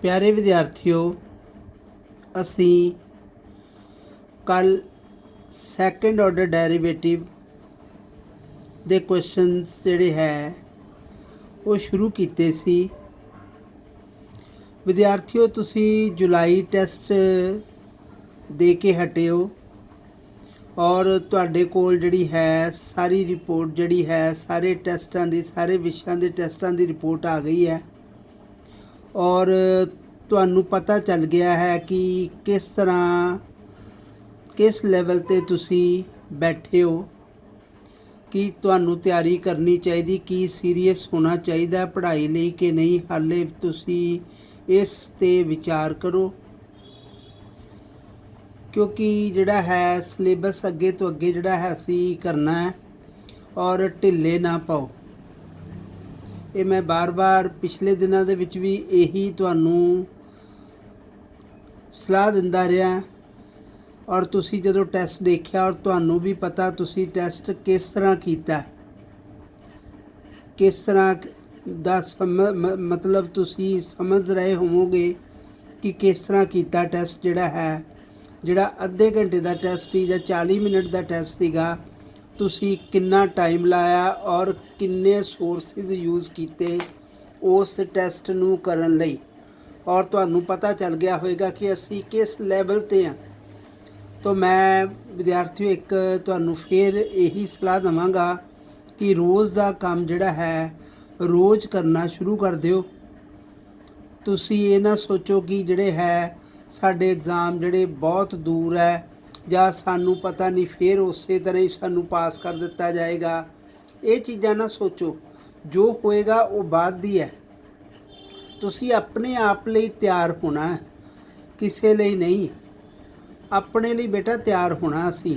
प्यारे विद्यार्थियों, असी कल सैकेंड ऑर्डर डेरीवेटिव दे क्वेश्चनस जिहड़े है वो शुरू कीते सी। विद्यार्थियों, तुसी जुलाई टेस्ट दे के हटे हो और तुहाडे कोल जिहड़ी है सारी रिपोर्ट जिहड़ी है सारे टेस्टां दी सारे विषयां दे टेस्टां दी रिपोर्ट आ गई है और तुहानू पता चल गया है कि किस तरह किस लैवल ते तुसी बैठे हो, कि तुहानू तैयारी करनी चाहिए, कि सीरीयस होना चाहिए पढ़ाई लई कि नहीं। हाले तुसी इस ते विचार करो, क्योंकि जिहड़ा है सिलेबस अगे तो अगे जिहड़ा है असी करना है और ढिले ना पाओ। ये मैं बार बार पिछले दिनों के विच भी यही तुहानू सलाह दिंदा रहा और तुसी जदों टैस्ट देखिया और तुहानू भी पता तुसी टैस्ट किस तरह कीता, किस तरह दा मतलब तुसी समझ रहे होवोगे कि किस तरह कीता टैस्ट जिहड़ा है, जिहड़ा अद्धे घंटे का टैस्ट सी या 40 मिनट का टैस्ट सीगा, तुसी कितना टाइम लाया और किन्ने सोर्सिस यूज़ किए उस टैस्ट नू करन लई, और तुहानू पता चल गया होएगा कि असी किस लैवल ते हैं। तो मैं विद्यार्थियों एक तुहानू फिर यही सलाह देवांगा कि रोज़ का काम जिहड़ा है रोज़ करना शुरू कर दिओ। तुसी ये ना सोचो कि जिहड़े है साडे एग्ज़ाम जिहड़े बहुत दूर है ਜਾਂ सानू पता नहीं फिर उस तरह ही सानू पास कर दिता जाएगा। ये चीज़ां ना सोचो, जो होएगा वो बाद दी है। तुसी अपने आप ਲਈ ਤਿਆਰ होना है, किसी ਲਈ नहीं। अपने ਲਈ बेटा ਤਿਆਰ होना असी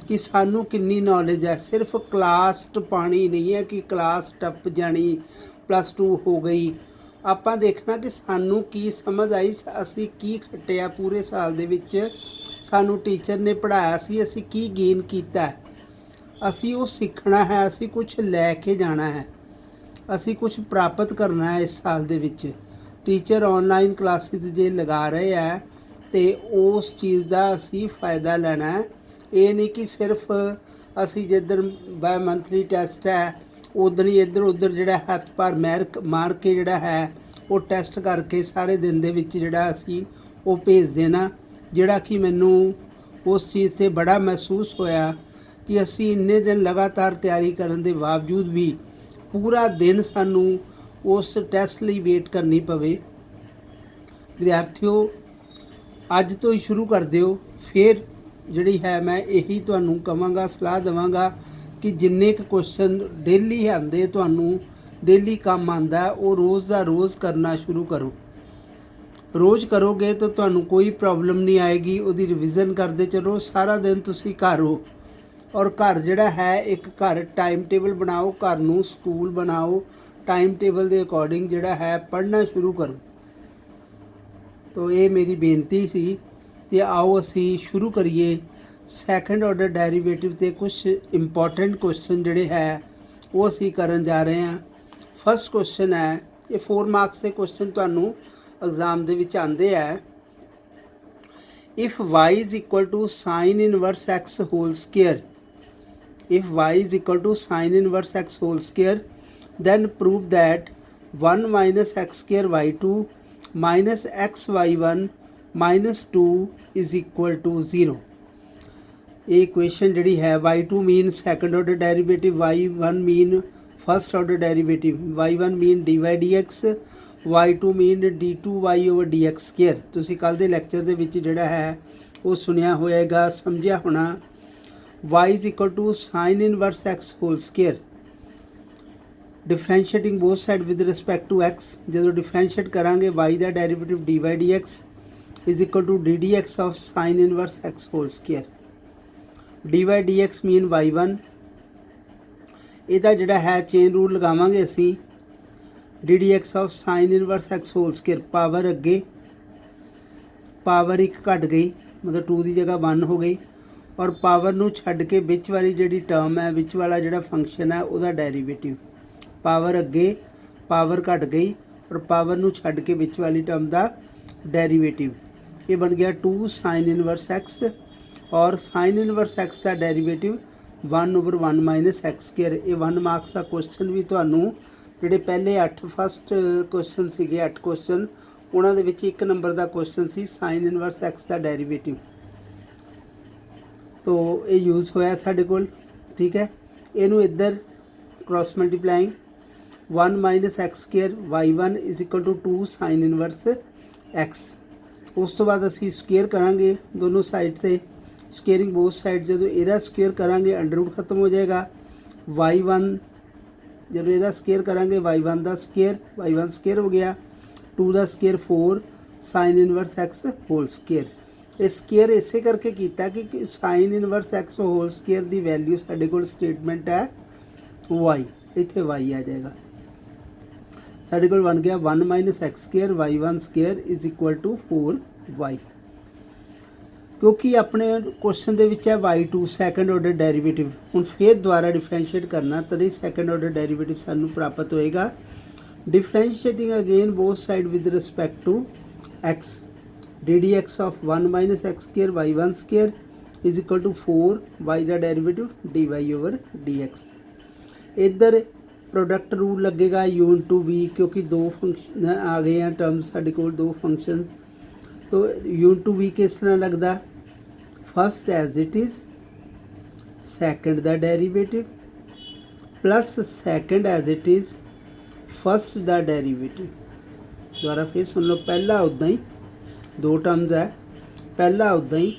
कि सानू किन्नी नॉलेज है। सिर्फ क्लास टपानी नहीं है कि क्लास टप जानी +2 हो गई। आपां देखना कि सानू की समझ आई, असी की खट्टिया पूरे साल दे विच, सानू टीचर ने पढ़ाया सी, असी की गेन कीता, असी वो सीखना है, असी कुछ लैके जाना है, असी कुछ प्राप्त करना है इस साल दे विच। टीचर ऑनलाइन क्लासिस जे लगा रहे हैं तो उस चीज़ का असी फ़ायदा लेना है। ये नहीं कि सिर्फ असी जिधर बाय मंथली टेस्ट है उधर ही इधर उधर जिहड़ा हथ पर मार के जिहड़ा है वो टेस्ट करके सारे दिन दे विच जिहड़ा असी वो भेज देना। जिहड़ा कि मैनू उस चीज़ से बड़ा महसूस होया कि असी इन्ने दिन लगातार तैयारी करन दे बावजूद भी पूरा दिन सानू उस टैस्ट लई वेट करनी पवे। विद्यार्थियों, अज तो ही शुरू कर दिओ। फिर जिहड़ी है मैं यही तुहानू कहांगा, सलाह देवांगा कि जिन्ने क क्वेश्चन डेली आंदे तुहानू डेली काम आंदा वो रोज़ का रोज़ करना शुरू करो। रोज़ करोगे तो तुहानू कोई प्रॉब्लम नहीं आएगी। उहदी रिविज़न करते चलो। सारा दिन तुसी घर हो और घर जिहड़ा है एक घर टाइम टेबल बनाओ, घर नू स्कूल बनाओ, टाइम टेबल के अकॉर्डिंग जिहड़ा है पढ़ना शुरू करो। तो ये मेरी बेनती सी कि आओ असी शुरू करिए सैकेंड ऑर्डर डेरीवेटिव के कुछ इंपॉर्टेंट क्वेश्चन जिहड़े है वो असी करन जा रहे हैं। फर्स्ट क्वेश्चन है, ये 4 मार्क्स के क्वेश्चन तुहानू एग्जाम दे विच आंदे है। If y is equal to sine inverse x whole square, if y is equal to sine inverse x whole square then prove that 1 minus x square y2 minus x y1 minus 2 is equal to 0। ये equation जिहड़ी है y2 mean second order derivative, y1 mean first order derivative, y1 mean dy dx, y2 mean d2y/dx square. तुसी कल दे lecture दे विच जिहड़ा है वो सुनिया होएगा, समझिया होना। y is equal to sine inverse x whole square, differentiating both side with respect to x। जो डिफरेंशिएट करांगे y का derivative dy dx is equal to d dx of sine inverse x whole square. dy dx mean y1, इहदा जिहड़ा है chain rule लगावांगे असी, d dx of sine inverse x whole square, power अगे power 1 घट गई, मतलब 2 की जगह 1 हो गई, और पावर नू छड्ड के विच वाली जिहड़ी टर्म है, विच वाला जिहड़ा फंक्शन है उसका डेरीवेटिव, पावर अगे पावर घट गई और पावर नूं छड्ड के विच वाली टर्म का डेरीवेटिव, ये बन गया 2 sin इनवर्स एक्स, और sin इनवर्स एक्स का डेरीवेटिव 1/1 माइनस एक्स स्केयर। ये 1 मार्क्स का क्वेश्चन भी तुहानूं जिहड़े पहले 8 फस्ट क्वेश्चन सीगे 8 क्वेश्चन उन्हां दे विच 1 नंबर का क्वेश्चन सी sin इनवर्स एक्स का डेरीवेटिव, तो ये यूज़ होया साडे कोल। ठीक है, इनू इधर cross multiplying 1 minus x square y1 is equal to 2 sin inverse x. उस तो बाद असी स्केयर करांगे दोनों साइड से, स्केयरिंग बोथ साइड, जो इहदा स्केयर करांगे अंडर रूट खत्म हो जाएगा, y1 जब इहदा स्केयर करांगे y1 का स्केयर, y1 स्केयर हो गया, 2 का square 4 sin inverse x whole square. ये स्केयर इसे करके किया कि sine inverse x whole square की वैल्यू साडे कोल स्टेटमेंट है वाई, इत्थे वाई आ जाएगा, साडे कोल बन गया 1 minus x square y1 square is equal to 4y। क्योंकि अपने क्वेश्चन दे विच है y2 सैकेंड ऑर्डर डेरीवेटिव, हुण फिर दोबारा डिफरेंशिएट करना तभी सैकेंड ऑर्डर डेरीवेटिव सानू प्राप्त होएगा। Differentiating again both side with respect to x, d d x of 1 minus x square y1 square is equal to 4y का derivative d y over d x. इधर product rule लगेगा यून to we, क्योंकि दो function आ गए हैं terms साडे कोल, दो फंक्शंस, तो यून टू वी किस तरह लगता, first as it is, second the derivative plus second as it is first the derivative. दोबारा फिर सुन लो, पहला उदा ही दो टर्म्स है, पहला उदा ही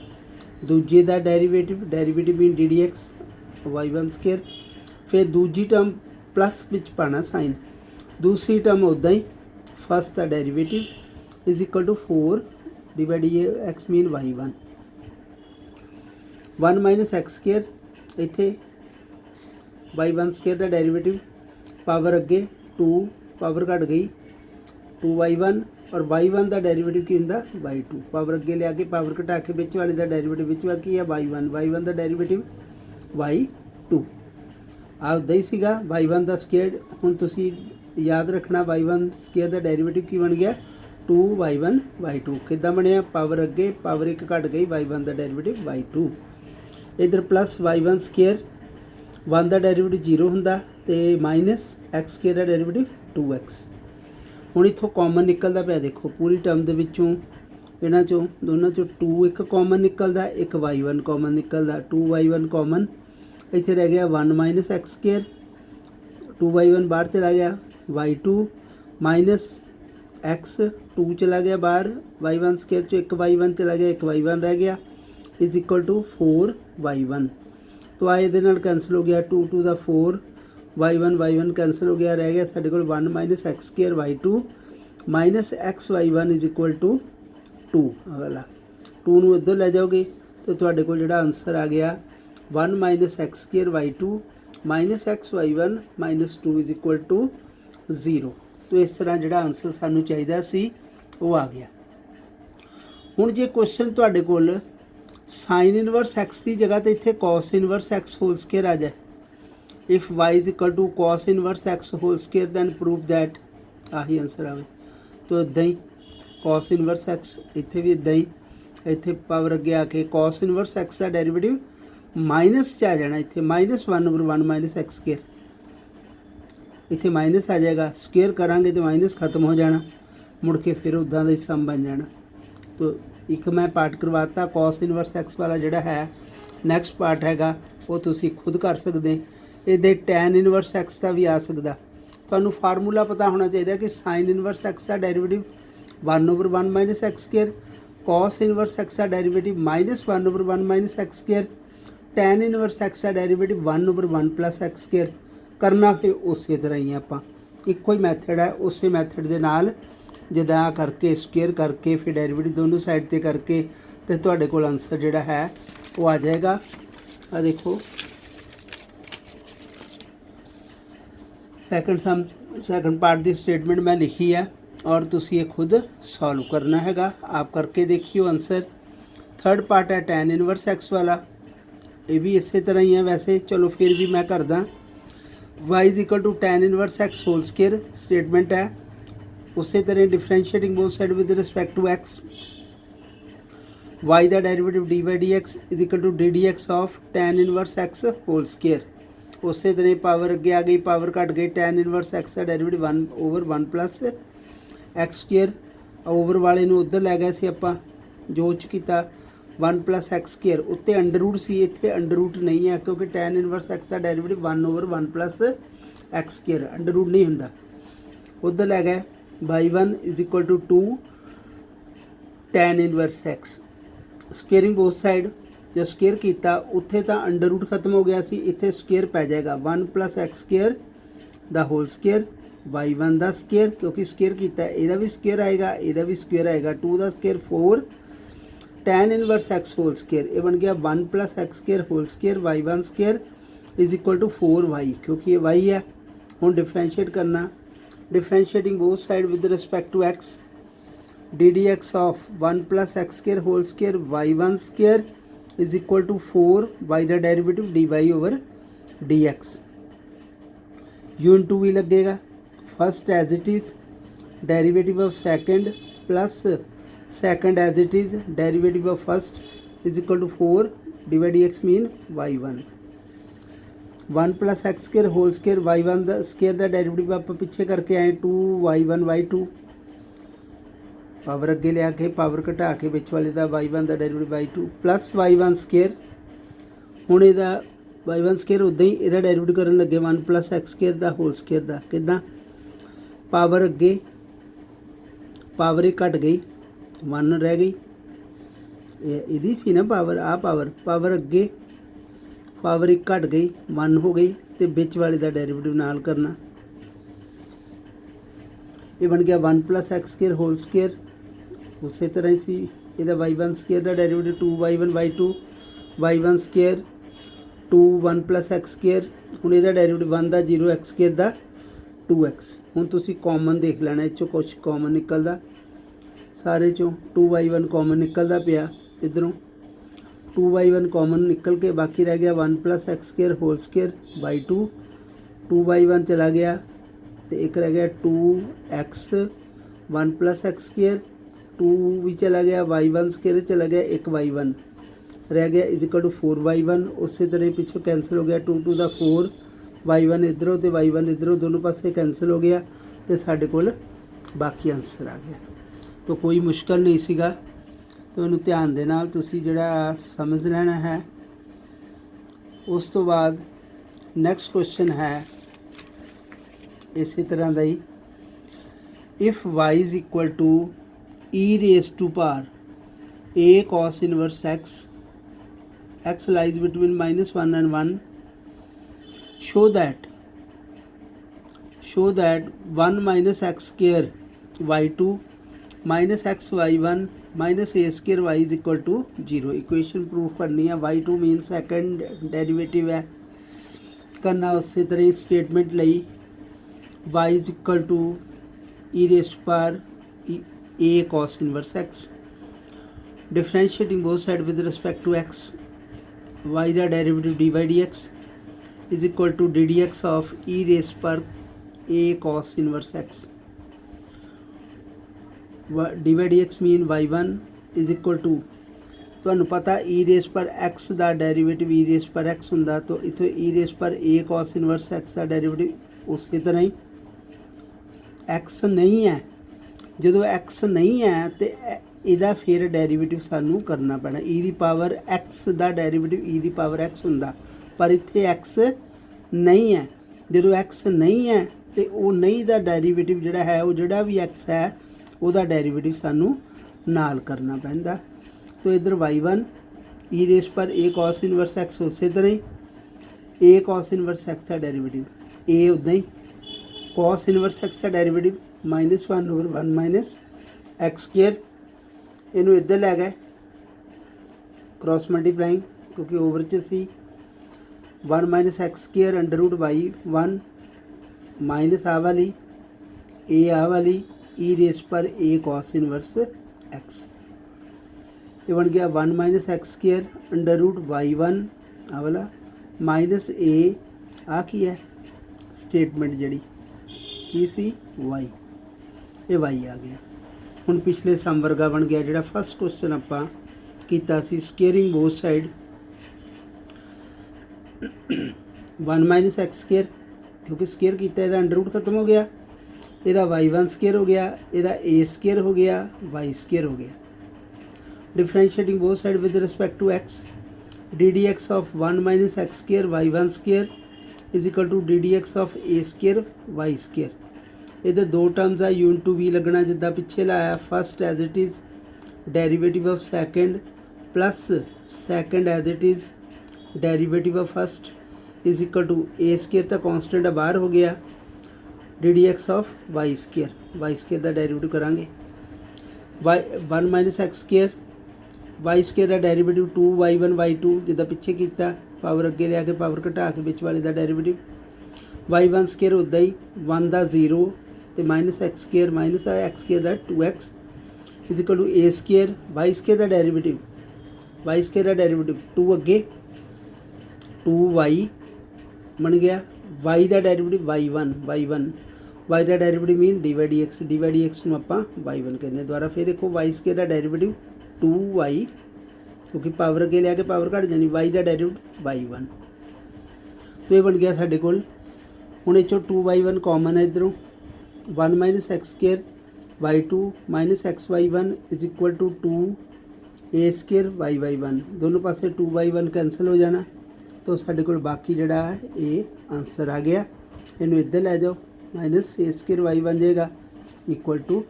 दूजे का derivative, derivative in d d x y1 square, फिर दूजी टर्म प्लस विच पाना साइन, दूसरी टर्म उदा ही फर्स्ट का derivative is equal to 4 divide x mean y1, 1 minus x square, इत्थे y1 स्केयर का डेरीवेटिव, पावर अगे 2 पावर घट गई 2y1, और y1 का डेरीवेटिव की होंदा y2, पावर अगे लिया के पावर घटा के विच वाले का डेरीवेटिव विच वाले की है y1 का डेरीवेटिव y2 आ उदा ही सीगा y1 का स्केयर। हुण तुसीं याद रखना y1 स्केयर का डेरीवेटिव की बन गया 2y1 y2, किद्दां बनया, पावर अगे पावर 1 घट गई y1 का डेरीवेटिव y2, इधर प्लस y1 स्केयर 1 का डेरीवेटिव 0 हुंदा ते माइनस एक्स स्केयर का डेरीवेटिव 2x। हुण इत्थों कॉमन निकलदा पिया, देखो पूरी टर्म दे विचों इन्हां चों दोनों चों 2 एक कॉमन निकलदा, एक y1 कॉमन निकलदा, 2y1 कॉमन, इत्थे रह गया 1 माइनस एक्स स्केयर, 2y1 बाहर चला गया, y2 माइनस एक्स 2 चला गया बाहर, y1 स्केयर चो एक y1 चला गया, एक y1 रह गया इज इक्वल टू 4y1। तो आ ये नाल कैंसल हो गया, 2 टू द 4, y1 कैंसल हो गया, रह गया साडे कोल 1 minus x square y2 minus x y1 is equal to 2। वाला 2 नूं इधर लै जाओगे तो तुहाडे कोल जिहड़ा आंसर आ गया 1 minus x square y2 minus x y1 minus 2 is equal to 0। तो इस तरह जिहड़ा आंसर सानूं चाहिदा सी वो आ गया। हुण जे क्वेश्चन तुहाडे कोल साइन इनवर्स एक्स की जगह तो इत्थे cos inverse x whole square आ जाए, if y is equal to cos inverse x whole square then prove that, आही आंसर आवे। तो इदा ही कॉस इनवर्स एक्स, इत्थे भी इदा ही, इत्थे पावर अगे आके कॉस इनवर्स एक्स का डेरीवेटिव माइनस च आ जाना, इत्थे -1/1 माइनस एक्स स्केयर, इत्थे माइनस आ जाएगा, स्केयर करांगे तो माइनस खत्म हो जाना, मुड़ के फिर उदा का सम बन जाना। तो एक मैं पार्ट करवाता, कॉस इनवर्स एक्स वाला जिहड़ा है नैक्सट पार्ट हैगा वो तुसीं खुद कर सकते। इहदे टैन इनवर्स एक्स का भी आ सकता, तुहानूं फार्मूला पता होना चाहिए कि साइन इनवर्स एक्स का derivative 1/1 minus x square, cos inverse x का derivative -1/1 minus x square, tan inverse x का डेरीवेटिव 1/1 प्लस एक्स स्केयर। करना फिर उस तरह ही आपां, इक्को ही मैथड है, उस मैथड के नाल जिदा करके स्केयर करके फिर डेरीवेटिव दोनों साइड ते करके तो तुहाडे कोल आंसर जिहड़ा है वो आ जाएगा। आ देखो सैकंड पार्ट की स्टेटमेंट मैं लिखी है और तुसी ये खुद सॉल्व करना हैगा, आप करके देखियो आंसर। थर्ड पार्ट है टैन इनवर्स एक्स वाला, ये भी इस तरह ही है वैसे, चलो फिर भी मैं करदा। y is equal to tan inverse x whole square statement है, उस तरह differentiating both side with respect to x, y का derivative d by d x is equal to d d x of tan inverse x whole square. उस तरह power अगे आ गई, power घट गई, टैन इनवर्स एक्स का derivative 1/1 plus x square, over वाले नूं उधर लै गए सी आपां, जो च कीता 1 प्लस एक्स स्केयर, उत्ते अंडर रूट सी, इत्थे अंडर रूट नहीं है क्योंकि टैन इनवर्स एक्स का derivative 1/1 plus x square, under root नहीं हुंदा, उधर लै गए by 1 is equal to 2 tan inverse x, squaring both side, जो स्केयर किया उत्थे तो अंडर रूट खत्म हो गया सी, इत्थे स्केयर पै जाएगा 1 plus x square the whole square, by 1 का स्केयर क्योंकि स्केयर किया यदा भी स्केयर आएगा, यदा भी स्केयर आएगा, 2 का square 4 tan inverse x whole square, ये बन गया 1 plus x square whole square y 1 square is equal to 4y, क्योंकि ये y है। हुण डिफरेंशिएट करना, differentiating both side with respect to x, d d x of 1 plus x square whole square y 1 square is equal to 4 y का derivative d y over d x, u into v लगेगा, first as it is derivative of second plus second as it is derivative of first is equal to 4 divide d x mean y 1 plus x square whole square y 1 का square का derivative आप पीछे करके आए 2y1 y2, power अगे लिया के power घटा के बिच वाले का y1 का derivative y2 plus y1 square, हुण इहदा y1 स्केयर उदा ही इहदा डेरिवेटिव करन लगे 1 प्लस एक्स स्केयर का होल स्केयर का, किदां पावर अगे पावर एक घट गई 1 रह गई, इहदी सी ना पावर, आ पावर अगे पावर एक घट गई 1 हो गई, तो बिच वाले का डेरिवेटिव नाल करना, ये बन गया 1 plus x square whole square, उस तरह ही सी इहदा y1 स्केयर का derivative 2y1 y2 y1 square 2 1 plus x square, हुण इहदा डेरिवेटिव 1 का 0 एक्स स्केयर का 2x, हुण तुसीं कॉमन देख लेना, इस कुछ कॉमन निकलदा, सारे चों 2y1 कॉमन निकलदा पिया, इधरों 2y1 कॉमन निकल के बाकी रह गया 1 plus x square whole square by 2, 2y1 चला गया तो एक रह गया 2x 1 प्लस एक्स स्केयर, 2 भी चला गया, y1 स्केयर चला गया, एक y1 रह गया इज इक्वल टू 4y1, उस तरह पिछों कैंसिल हो गया 2 2 का 4, y1 इधरों तो y1 इधरों, दोनों पासे कैंसिल हो गया, तो साढ़े कोल बाकी आंसर आ गया। तो कोई मुश्किल नहीं सीगा, तो इन्हूं ध्यान दे नाल तुसीं जिहड़ा समझ लेना है। उस तो बाद नैक्सट क्वेश्चन है इस तरह का ही, if y is equal to e raise to power a cos inverse x lies between -1 and 1, show that 1 minus x square y2 minus x y1 minus a square y is equal to 0। Equation proof करनी है, y2 mean second derivative है करना, उस तरह statement लई y is equal to e raised to power a cos inverse x, differentiating both side with respect to x, y का derivative dy dx is equal to d dx of e raised to power a cos inverse x, dy dx mean y1 is equal to, ਤੁਹਾਨੂੰ ਪਤਾ e raised पर x ਦਾ derivative e raised पर x ਹੁੰਦਾ, तो इत्थे e raised पर a cos inverse x the derivative ਉਸੇ ਤਰ੍ਹਾਂ ਹੀ x नहीं है, ਜਦੋਂ x नहीं है तो ਇਹਦਾ ਫਿਰ ਡੈਰੀਵੇਟਿਵ ਸਾਨੂੰ ਕਰਨਾ ਪੈਣਾ, e ਦੀ ਪਾਵਰ x ਦਾ ਡੈਰੀਵੇਟਿਵ e ਦੀ ਪਾਵਰ x ਹੁੰਦਾ, ਪਰ ਇੱਥੇ x ਨਹੀਂ ਹੈ, ਜਦੋਂ x ਨਹੀਂ ਹੈ ਤੇ ਉਹ ਨਹੀਂ ਦਾ ਡੈਰੀਵੇਟਿਵ ਜਿਹੜਾ ਹੈ, ਉਹ ਜਿਹੜਾ ਵੀ x ਹੈ ਉਹਦਾ ਡੈਰੀਵੇਟਿਵ ਸਾਨੂੰ ਨਾਲ ਕਰਨਾ ਪੈਂਦਾ। तो इधर y1 e रेस पर a cos इनवर्स x उस तरह ही a cos इनवर्स x का डेरिवेटिव a उदा ही cos इनवर्स x का डेरिवेटिव -1/1 माइनस एक्स स्केयर, इनू इधर लै गए क्रॉस मल्टीप्लाइंग क्योंकि ओवर च सी 1 minus x square under root y1 minus आ वाली a वाली e रेस पर a cos इनवर्स x, ये बन गया 1 minus x square under root y1 आ वाला माइनस a आ की है स्टेटमेंट जड़ी की सी y, ये y आ गया। ਹੁਣ पिछले सम वर्गा बन गया ਜਿਹੜਾ फर्स्ट क्वेश्चन ਆਪਾਂ ਕੀਤਾ ਸੀ squaring both side 1 minus x square क्योंकि स्केयर किया ਇਹਦਾ अंडर रूट खत्म हो गया, ਇਹਦਾ y1 स्केयर हो गया, ਇਹਦਾ a स्केयर हो गया, y स्केयर हो गया। Differentiating both side with respect to x, d d x of 1 minus x square y1 square is equal to d d x of a square y square. ਇਹਦੇ दो terms आ u into v लगना जिदा पिछे लाया। First as it is derivative of second plus second as it is derivative of first is equal to a square तो constant बाहर हो गया, d d x of y square का डेरीवेटिव करांगे। y 1 minus x square y square का derivative 2y1 y2 जिदा पिछे किया, पावर अगे लिया के पावर घटा के बिच वाले का डेरीवेटिव। y1 स्केयर उदा ही 1 का 0 तो माइनस एक्स स्केयर का 2x is equal to a square y square का डेरीवेटिव 2 अगे 2y बन गया, y का डेरीवेटिव y1 y का derivative mean d y d x में आप y1 कहने द्वारा। फिर देखो y स्केयर का डेरीवेटिव 2y क्योंकि पावर अगे लिया के पावर घट जानी, y का डेरीवेटिव y1 तो ये बन गया साढ़े कोल। हुण इचों 2y1 कॉमन है इधरों 1 minus x square y2 minus x y1 is equal to 2a square y1, दोनों पासे 2y1 कैंसल हो जाना तो साढ़े कोल बाकी जिहड़ा ये आंसर आ गया। इनू इधर लै जाओ, माइनस a स्केयर y बन जाएगा इक्वल टू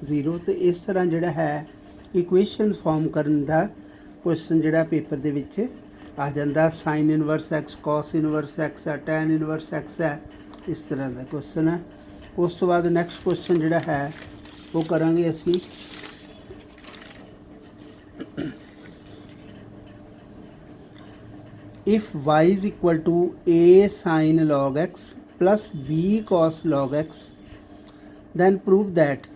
0। तो इस तरह जिहड़ा है इक्वेशन फॉर्म करन दा क्वेश्चन जिहड़ा पेपर दे विच आ जांदा। Sign inverse x, cos inverse x है, टैन इनवर्स एक्स है, इस तरह का क्वेश्चन है। उस तो बाद नैक्सट क्वेश्चन जिहड़ा है वो करांगे असी if y is equal to a sine log x plus b cos log x then prove that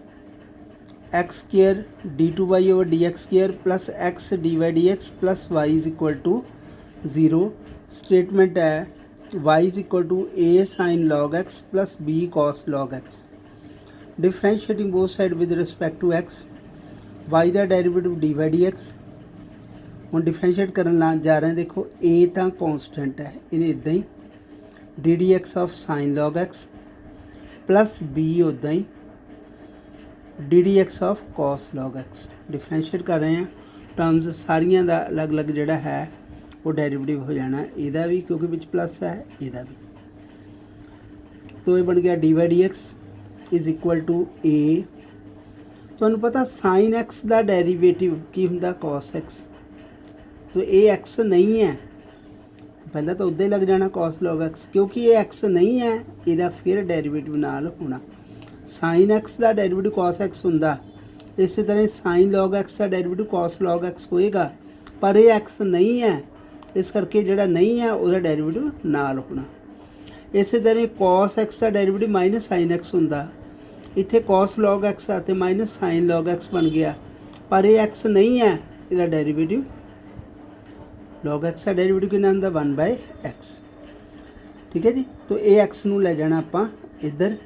x square d2y over dx square plus x dy dx plus y is equal to 0। Statement है y is equal to a sin log x plus b cos log x। Differentiating both side with respect to x, y का derivative dy dx। हम differentiate करना जा रहे हैं, देखो a तो constant है, इन्हें इदा ही d d x of sine log x plus b उदा ही d d x of cos log x. Differentiate कर रहे हैं, टर्म्स सारियां दा अलग अलग जिहड़ा है वो डेरीवेटिव हो जाना, इहदा भी क्योंकि विच प्लस है, इहदा भी। तो ये बन गया d y d x is equal to A. तुहानूं पता साइन एक्स का डेरीवेटिव की हुंदा कॉस एक्स, तो ये एक्स नहीं है, पहला तो उदा ही लग जाना कॉस लॉग एक्स, क्योंकि ये एक्स नहीं है इहदा फिर डेरीवेटिव नाल होना। साइन एक्स का डेरीवेटिव कॉस एक्स हुंदा, इस तरह साइन लॉग एक्स का डेरीवेटिव कॉस लॉग एक्स होएगा, पर ये एक्स नहीं है, इस करके जिहड़ा नहीं है उसका डेरीवेटिव नाल होना। इस तरह कॉस एक्स का डेरीवेटिव माइनस साइन एक्स हुंदा, इत्थे कॉस लॉग एक्स आते माइनस साइन लॉग एक्स बन गया, पर ये एक्स नहीं है, इसका डेरीवेटिव लॉग एक्स का डेरीवेटिव कितना होंदा 1/x। ठीक है जी। तो ये एक्स नूं लै जाना आपां इधर,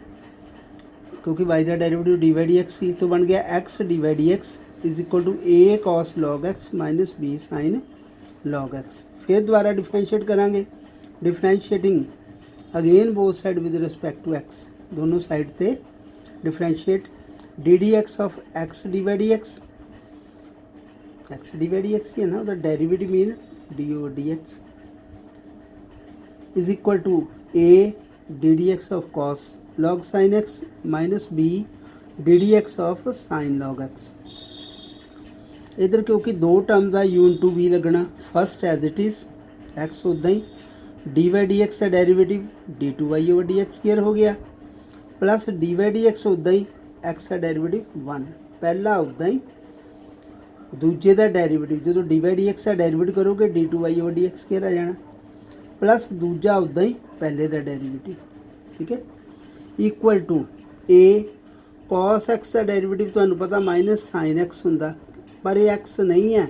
क्योंकि y का derivative d y d x सी, तो बन गया x d y d x is equal to a cos log x minus b sin log x। फिर दोबारा डिफरेंशिएट करांगे, differentiating again both side with respect to x, दोनों side ते differentiate d d x of x d y d x, x d y d x ही है ना, उधर derivative mean d over d x is equal to a d d x of cos log sin x minus b d d x of sin log x। इधर क्योंकि दो terms आ u into v लगना, first as it is x उदा ही d y d x का derivative d two y over d x square हो गया, plus d y d x उदा ही x का डेरीवेटिव 1, पहला उदा ही दूजे का डेरीवेटिव जो डी वाई डी एक्स का डेरीवेटिव करोगे d two y over d x square आ जाना, प्लस दूजा उदा ही पहले का डेरीवेटिव। ठीक है, equal to a cos x का डेरीवेटिव तुहानूं पता माइनस साइन एक्स हुंदा, पर ये एक्स नहीं है,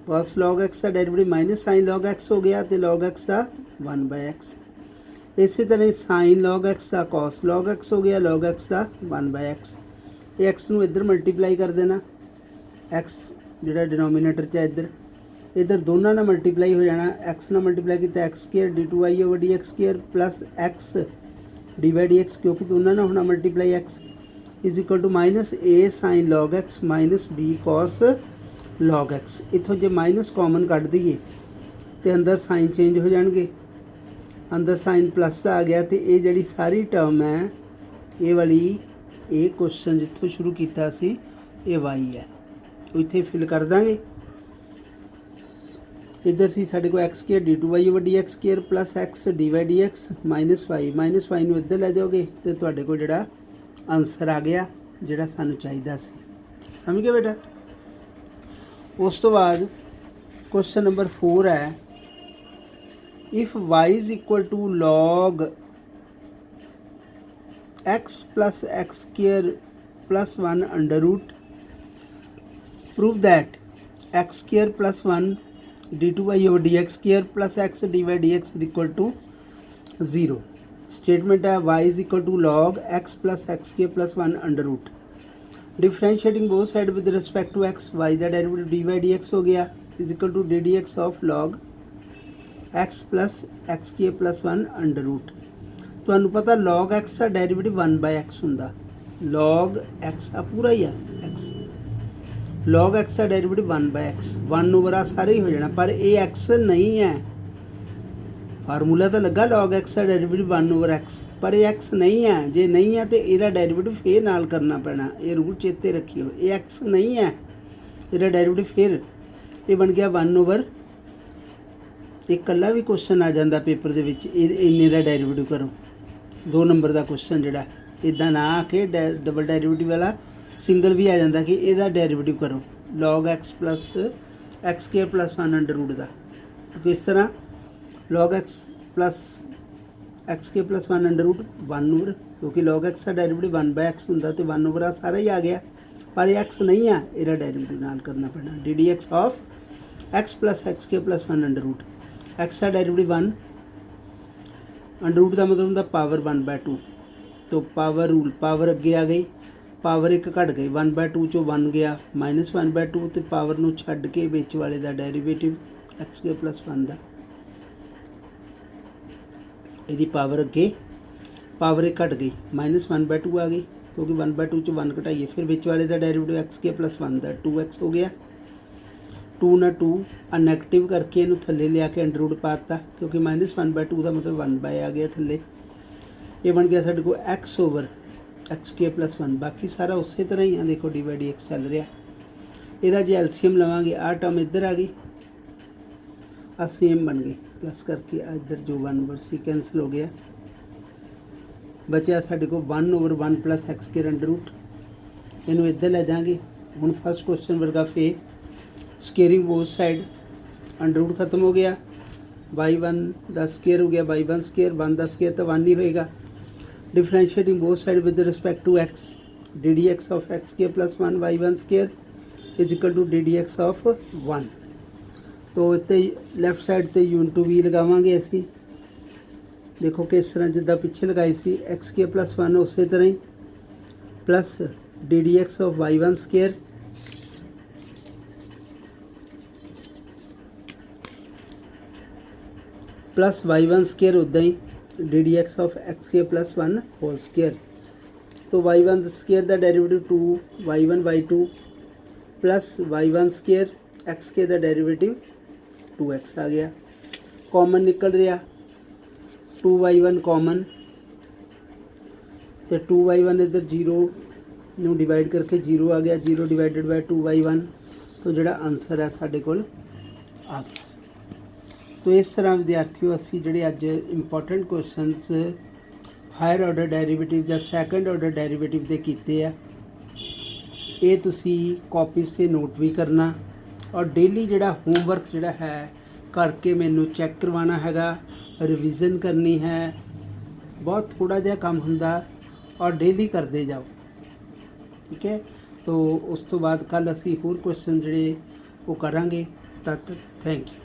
कॉस लॉग एक्स का derivative minus sign log x हो गया, तो लॉग एक्स का 1/x। इसी तरह साइन लॉग एक्स का कॉस लॉग एक्स हो गया, लॉग एक्स का 1/x। ये एक्स नूं इधर मल्टीप्लाई कर देना, एक्स जिहड़ा डिनोमीनेटर च है इधर, इधर दोनों ना मल्टीप्लाई हो जाना, एक्स ना मल्टीप्लाई किया x square d2y/dx square plus x d/dx, क्योंकि दोनों ना होना multiply x is equal to minus a sine log x minus b cos log x. इत्थों जो माइनस कॉमन कट दईए तो अंदर साइन चेंज हो जाएंगे, अंदर साइन प्लस आ गया, तो ये जी सारी टर्म है ये वाली, ये क्वेश्चन जितों शुरू किया सी ये वाई है, इत्थे फिल कर देंगे। इधर सी साढ़े को x square d2y/dx square plus x d/dx minus y नूं इधर लै जाओगे तो तुहाडे कोल जिहड़ा आंसर आ गया जिहड़ा सानूं चाहीदा सी। समझ गए बेटा। उस तो बाद क्वेश्चन नंबर 4 है, if y is equal to log x plus x square plus 1 under root, prove that x square plus 1 d2y/dx square plus x d/dx is equal to 0। Statement है y is equal to log x plus x square plus 1 under root, differentiating both side with respect to x, y का derivative d/dx हो गया is equal to ddx of log x plus x square plus 1 under root. तुहानूं पता log x का derivative 1/x हुंदा, log x का पूरा ही है x, लॉग x का डेरिवेटिव 1/x 1/a सारे ही हो जाना, पर ये x नहीं है। फार्मूला तो लगा लॉग x का डेरिवेटिव 1/x, पर ये x नहीं है। जे नहीं है तो यदा डेरिवेटिव फिर नाल करना पैना, ये रूल चेते रखियो, ये x नहीं है, यदा डेरिवेटिव फिर ये बन गया 1/, एक कला भी क्वेश्चन आ जाता पेपर के इन्ने का डेरिवेटिव करो, 2 नंबर का क्वेश्चन जोड़ा इदा ना आके डबल डेरिवेटिव वाला सिंगल भी आ जाता कि यदा डेरिवेटिव करो log x plus x square plus 1 under root का। तो किस तरह log x plus x square plus 1 under root 1/, क्योंकि लॉग एक्स का डेरिवेटिव 1/x होंदा तो 1/, सारा ही आ गया, पर एक्स नहीं है, यदा डेरिवेटिव नाल करना पैना ddx of x plus x square plus 1 under root, x का डेरिवेटिव 1 अंडर रूट का मतलब होंदा पावर 1/2, तो पावर रूल पावर अगे आ गई, पावर एक घट गई 1/2 चो 1 गया माइनस 1/2, तो पावर नूं छड्ड के विच वाले का डेरिवेटिव एक्स स्केयर प्लस 1 का, यदि पावर अगे पावर एक घट गई माइनस 1/2 आ गई, क्योंकि 1/2 चो 1 घटाइए, फिर विच वाले का डेरिवेटिव एक्स स्केयर प्लस 1 का 2x हो गया, 2 ना 2 नैगेटिव करके इनू थले लिया के अंडर रूट पाता, क्योंकि माइनस 1/2 का मतलब 1 आ गया थले, ये बन गया साढ़े को x over x square plus 1, बाकी सारा उस तरह ही है, देखो d/dx चल रहा। यदा जो एलसीएम लवांगे आ टर्म इधर आ गई, आ सेम बन गई, प्लस करके इधर जो 1/c कैंसल हो गया, बचा साढ़े को 1/1 plus x square under root, इनू इधर ले जाएंगे। हुण फर्स्ट क्वेश्चन वर्गा फे squaring both side, under root खत्म हो गया, y1 का स्केयर हो गया y1 स्केयर, 1 का स्केयर तो 1 ही होएगा, differentiating both side with respect to x, ddx of x square plus 1 y1 square is equal to ddx of 1। तो इतने लैफ्ट साइड तो u/v लगावांगे असी, देखो किस तरह जिदा पिछे लगाई सी एक्स स्केयर प्लस 1 उस तरह ही, plus ddx of y1 square plus y1 square उदा ही ddx of x square plus 1 whole square. तो y1 स्केयर का derivative 2 y1 y2 plus y1 square x square का डेरिवेटिव 2x आ गया, कॉमन निकल रहा 2y1 कॉमन, तो 2y1 इधर 0 नूं डिवाइड करके 0 आ गया, 0 डिवाइडेड बाय 2y1, तो जोड़ा आंसर है साढ़े कोल आ गया। तो इस तरह विद्यार्थियों असी जिहड़े अज important questions higher order derivative या सैकेंड ऑर्डर डेरिवेटिव दे कीते आ, ये तुसी कॉपीज़ से नोट भी करना, और डेली जिहड़ा होमवर्क जिहड़ा है करके मैनू चैक करवाना हैगा, रिविज़न करनी है, बहुत थोड़ा जिहा काम हुंदा और डेली करते जाओ, ठीक है। तो उस तो बाद कल असी होर क्वेश्चन जिहड़े वो करांगे, तद तक थैंक यू।